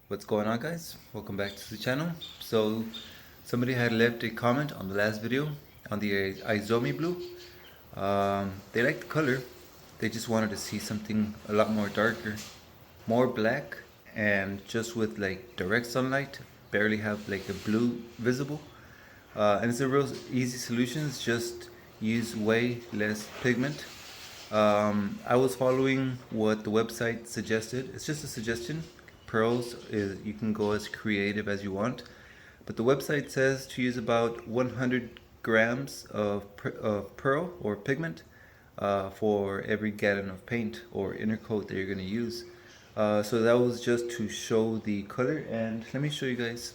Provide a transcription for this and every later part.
What's going on, guys? Welcome back to the channel. So somebody had left a comment on the last video on the Izomi blue. They like the color, they just wanted to see something a lot more darker, more black, and just with like direct sunlight, barely have like a blue visible. And it's a real easy solution. It's just use way less pigment. I was following what the website suggested. It's just a suggestion. Pearls is you can go as creative as you want, but the website says to use about 100 grams of pearl or pigment for every gallon of paint or intercoat that you're going to use. So that was just to show the color, and let me show you guys.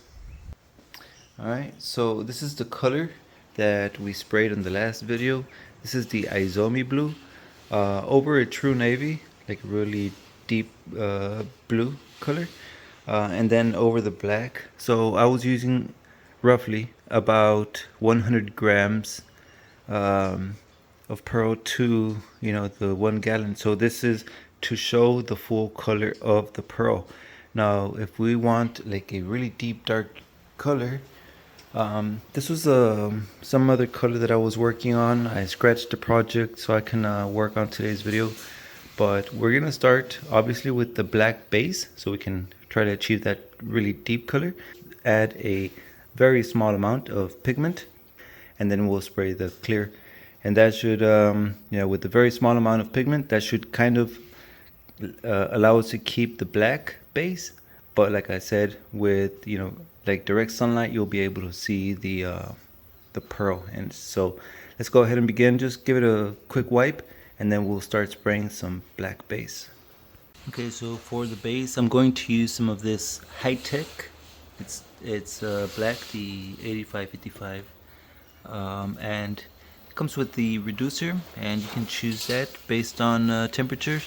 Alright, so this is the color that we sprayed in the last video. This is the Izomi blue over a true navy, like really deep blue color, and then over the black. So I was using roughly about 100 grams of pearl to the 1 gallon. So this is to show the full color of the pearl. Now if we want like a really deep dark color, this was some other color that I was working on. I scratched the project so I can work on today's video, but we're gonna start obviously with the black base so we can try to achieve that really deep color. Add a very small amount of pigment, and then we'll spray the clear, and that should with the very small amount of pigment, that should kind of allow us to keep the black base. But like I said, with like direct sunlight, you'll be able to see the pearl. And so let's go ahead and begin. Just give it a quick wipe, and then we'll start spraying some black base. Okay, so for the base, I'm going to use some of this high-tech. It's black, the 8555, and it comes with the reducer, and you can choose that based on temperature.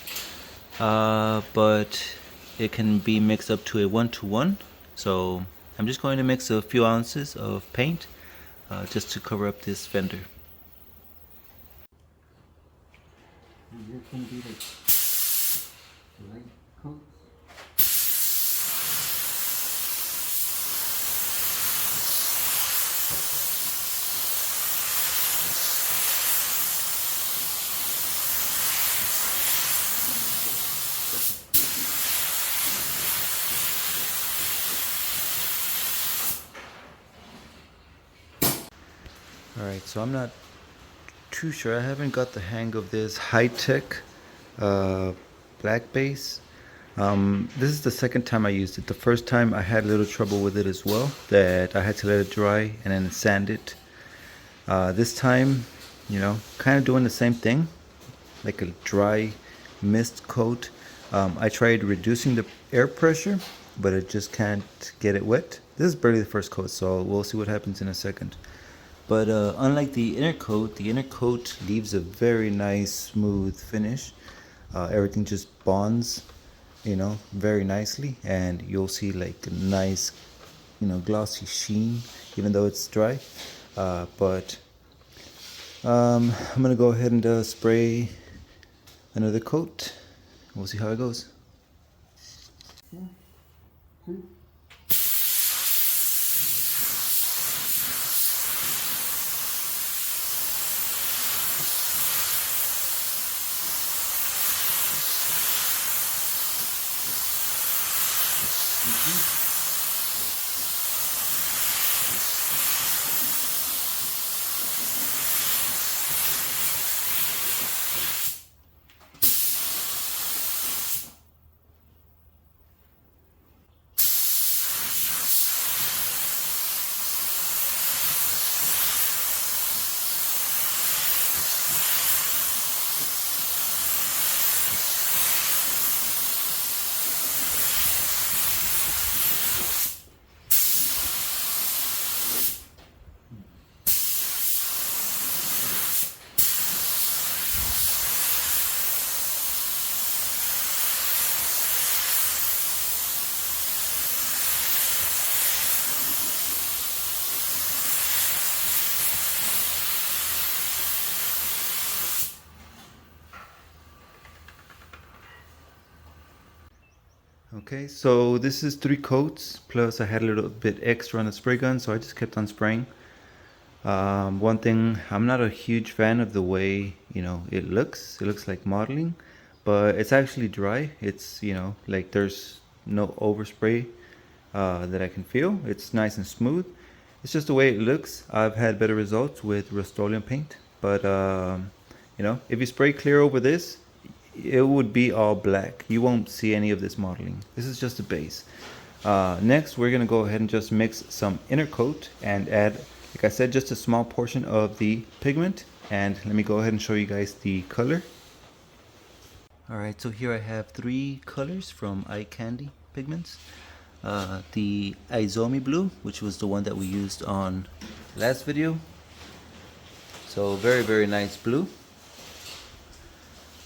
But it can be mixed up to a 1-to-1. So I'm just going to mix a few ounces of paint just to cover up this fender. Alright, so I'm not too sure. I haven't got the hang of this high-tech black base. This is the second time I used it. The first time I had a little trouble with it as well, that I had to let it dry and then sand it. This time, kind of doing the same thing, like a dry mist coat. I tried reducing the air pressure, but it just can't get it wet. This is barely the first coat, so we'll see what happens in a second. But unlike the inner coat leaves a very nice smooth finish. Everything just bonds, very nicely, and you'll see like a nice, glossy sheen, even though it's dry. But I'm gonna go ahead and spray another coat. We'll see how it goes. Okay, so this is 3 coats, plus I had a little bit extra on the spray gun, so I just kept on spraying. One thing, I'm not a huge fan of the way, it looks. It looks like modeling, but it's actually dry. It's, like there's no overspray that I can feel. It's nice and smooth. It's just the way it looks. I've had better results with Rust-Oleum paint, but if you spray clear over this, it would be all black. You won't see any of this modeling. This is just a base. Next, we're gonna go ahead and just mix some Intercoat and add, like I said, just a small portion of the pigment. And let me go ahead and show you guys the color. Alright, so here I have 3 colors from Eye Candy Pigments. The Izomi blue, which was the one that we used on last video. So very, very nice blue.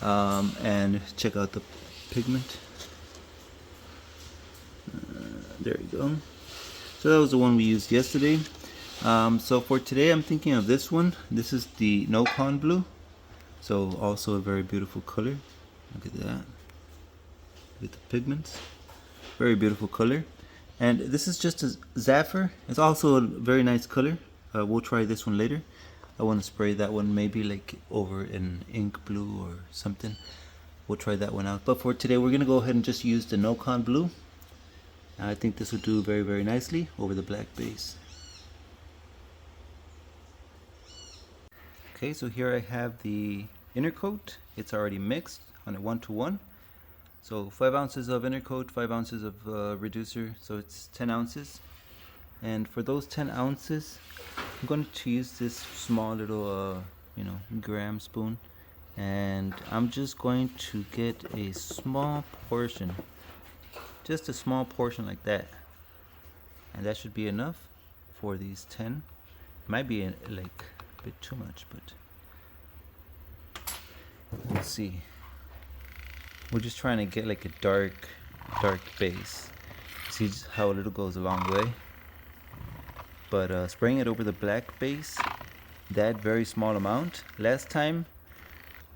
And check out the pigment. There you go. So that was the one we used yesterday. So for today I'm thinking of this one. This is the NOKON blue. So also a very beautiful color. Look at that. Look at the pigments. Very beautiful color. And this is just a Zephyr. It's also a very nice color. We'll try this one later. I want to spray that one maybe like over in ink blue or something. We'll try that one out. But for today we're going to go ahead and just use the NOKON blue. I think this will do very, very nicely over the black base. Okay, so here I have the Intercoat. It's already mixed on a 1-to-1. So 5 ounces of Intercoat, 5 ounces of reducer, so it's 10 ounces. And for those 10 ounces, I'm going to use this small little, gram spoon. And I'm just going to get a small portion, just a small portion like that. And that should be enough for these 10. Might be like a bit too much, but let's see. We're just trying to get like a dark base. See how a little goes a long way. But spraying it over the black base, that very small amount. Last time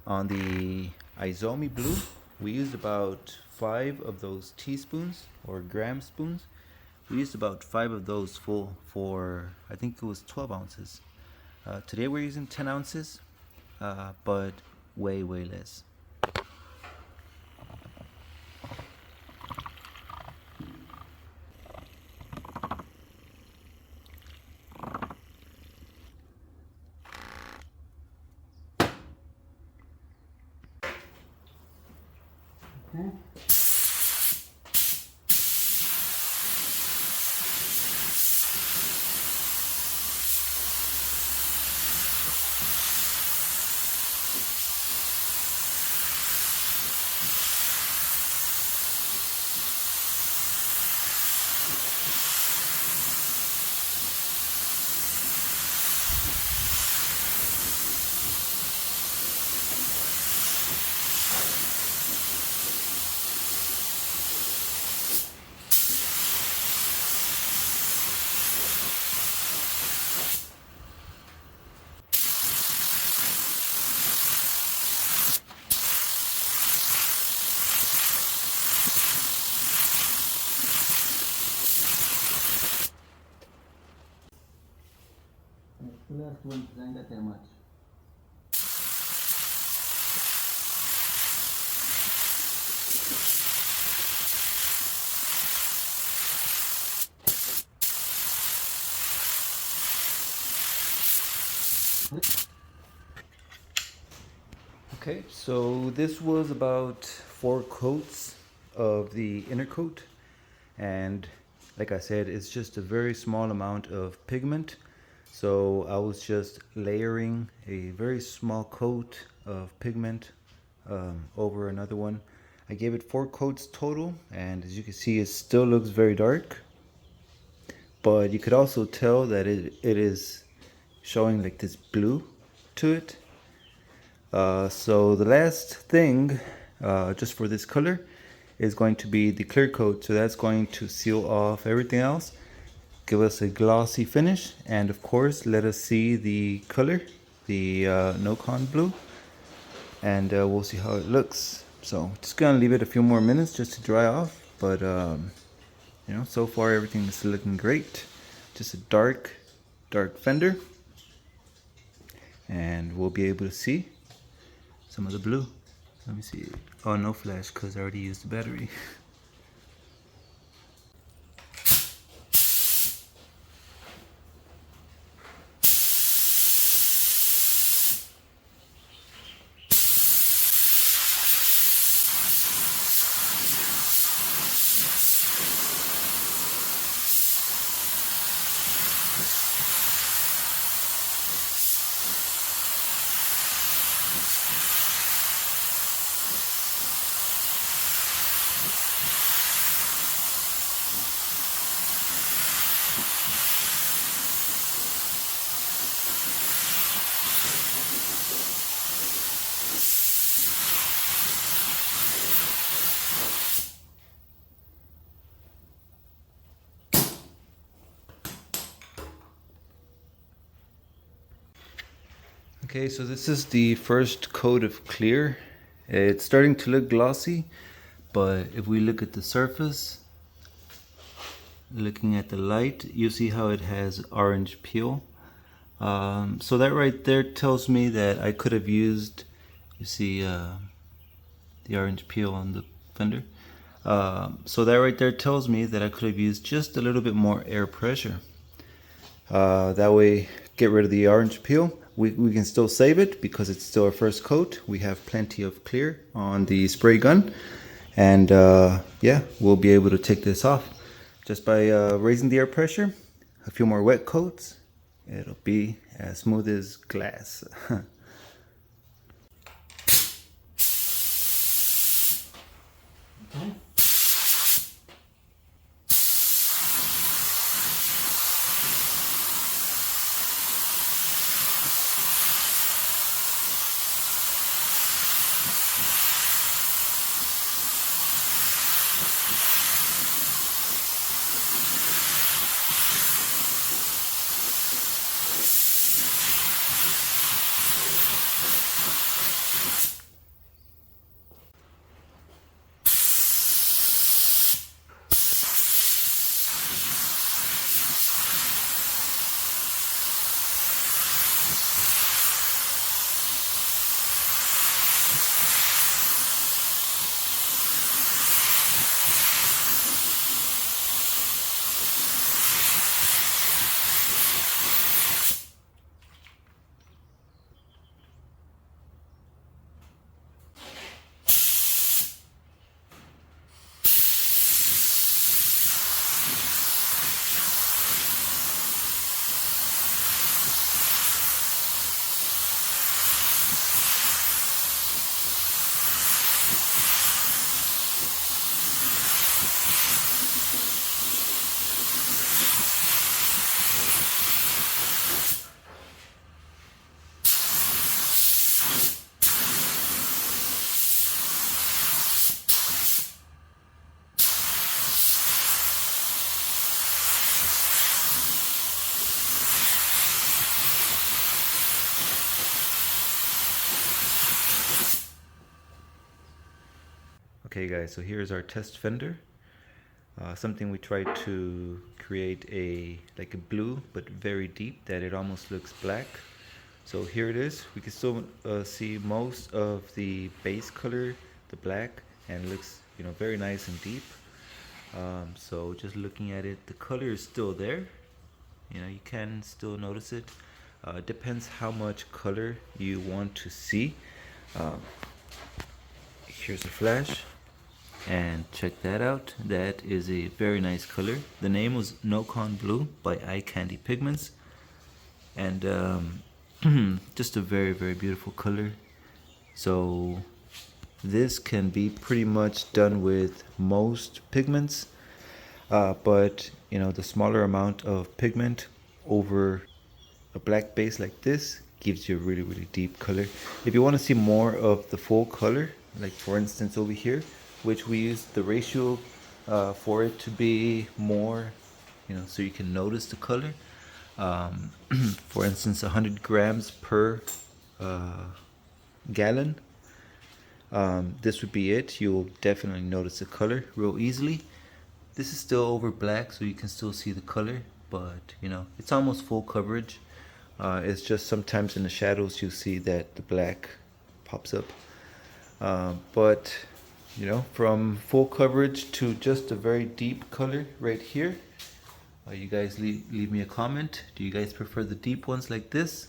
on the Izomi blue, we used about 5 of those teaspoons or gram spoons. We used about 5 of those full for, I think it was 12 ounces. Today we're using 10 ounces, but way, way less. Okay. The last one, because I ain't got that much. Okay, so this was about 4 coats of the Intercoat, and like I said, it's just a very small amount of pigment. So I was just layering a very small coat of pigment over another one. I gave it 4 coats total, and as you can see, it still looks very dark, but you could also tell that it is showing like this blue to it. So the last thing, just for this color, is going to be the clear coat. So that's going to seal off everything else, give us a glossy finish, and of course let us see the color, the NOKON blue, and we'll see how it looks. So just gonna leave it a few more minutes just to dry off, but you know, so far everything is looking great. Just a dark fender, and we'll be able to see some of the blue. Let me see. Oh, no flash because I already used the battery. Okay, so this is the first coat of clear. It's starting to look glossy, but if we look at the surface, looking at the light, you see how it has orange peel. So that right there tells me that I could have used, you see the orange peel on the fender. So that right there tells me that I could have used just a little bit more air pressure. That way, get rid of the orange peel. We can still save it because it's still our first coat. We have plenty of clear on the spray gun, and yeah, we'll be able to take this off just by raising the air pressure. A few more wet coats, it'll be as smooth as glass. Okay. Okay guys, so here's our test fender. Something we tried to create like a blue but very deep that it almost looks black. So here it is. We can still see most of the base color, the black, and it looks, you know, very nice and deep. So just looking at it, the color is still there. You know, you can still notice it. Depends how much color you want to see. Here's a flash. And check that out. That is a very nice color. The name was NOKON Blue by Eye Candy Pigments, and just a very beautiful color. So this can be pretty much done with most pigments, but you know, the smaller amount of pigment over a black base like this gives you a really deep color. If you want to see more of the full color, like for instance over here, which we use the ratio for it to be more, you know, so you can notice the color. For instance, 100 grams per gallon. This would be it. You'll definitely notice the color real easily. This is still over black, so you can still see the color, but you know, it's almost full coverage. It's just sometimes in the shadows you'll see that the black pops up. But you know, from full coverage to just a very deep color right here, you guys leave me a comment. Do you guys prefer the deep ones like this,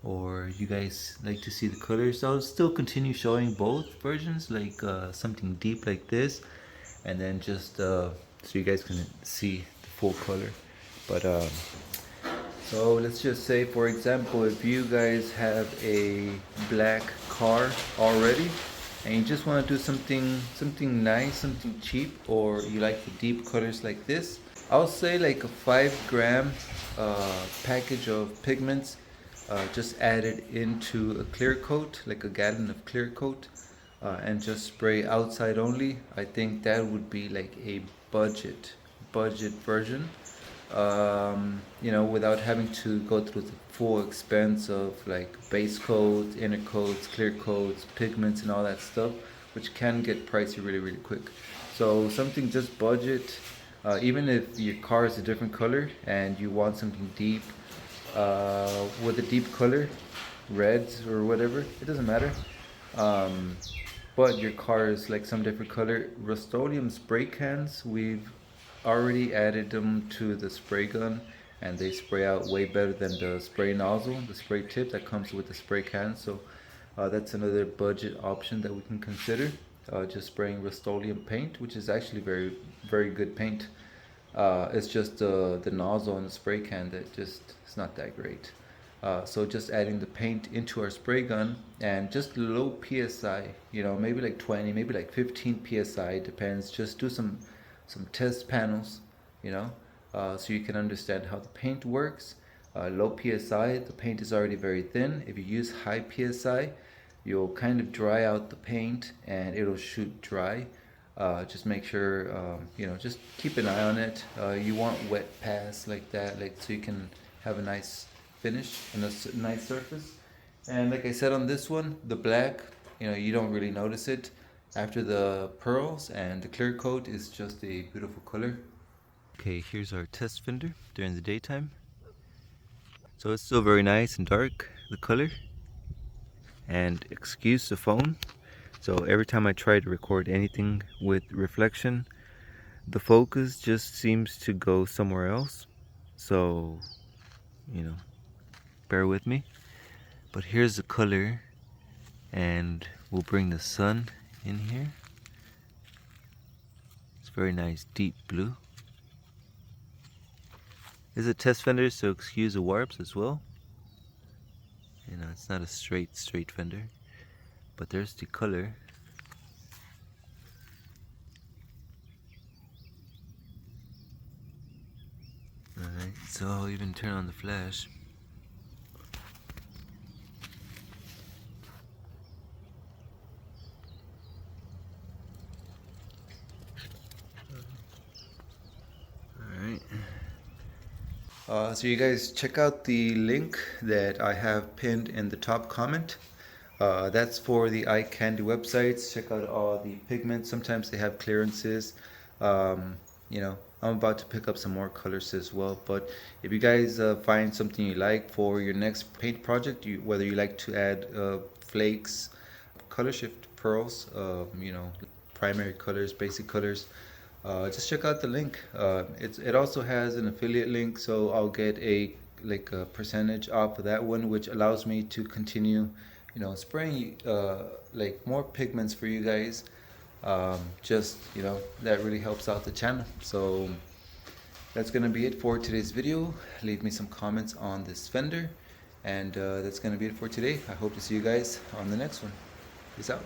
or you guys like to see the colors? I'll still continue showing both versions, like something deep like this, and then just so you guys can see the full color. But so let's just say, for example, if you guys have a black car already and you just want to do something nice, something cheap, or you like the deep colors like this, I'll say like a 5 gram package of pigments, just added into a clear coat, like a gallon of clear coat, and just spray outside only. I think that would be like a budget version, you know, without having to go through the full expense of like base coats, inner coats, clear coats, pigments, and all that stuff, which can get pricey really quick. So something just budget, even if your car is a different color and you want something deep, with a deep color, reds or whatever, it doesn't matter. But your car is like some different color. Rust-Oleum spray cans, we've already added them to the spray gun, and they spray out way better than the spray nozzle, the spray tip that comes with the spray can. So that's another budget option that we can consider. Just spraying Rust-Oleum paint, which is actually very good paint. It's just the nozzle and the spray can that just is not that great. So just adding the paint into our spray gun, and just low PSI, you know, maybe like 20, maybe like 15 PSI, depends. Just do some test panels, you know, so you can understand how the paint works. Low PSI, the paint is already very thin. If you use high PSI, you'll kind of dry out the paint and it'll shoot dry. Just make sure, you know, just keep an eye on it. You want wet pass like that, like so you can have a nice finish and a nice surface. And like I said on this one, the black, you know, you don't really notice it. After the pearls and the clear coat is just a beautiful color. Okay, here's our test fender during the daytime. So it's still very nice and dark, the color. And excuse the phone. So every time I try to record anything with reflection, the focus just seems to go somewhere else. So, you know, bear with me. But here's the color, and we'll bring the sun in here. It's very nice deep blue. This is a test fender, so excuse the warps as well. You know, it's not a straight fender, but there's the color. Alright, so I'll even turn on the flash. So you guys check out the link that I have pinned in the top comment. That's for the eye candy websites. Check out all the pigments. Sometimes they have clearances. You know, I'm about to pick up some more colors as well. But if you guys find something you like for your next paint project, whether you like to add flakes, color shift pearls, you know, primary colors, basic colors, just check out the link. It also has an affiliate link, so I'll get a percentage off of that one, which allows me to continue, you know, spraying like more pigments for you guys. Just, you know, that really helps out the channel. So that's gonna be it for today's video. Leave me some comments on this fender, and that's gonna be it for today. I hope to see you guys on the next one. Peace out.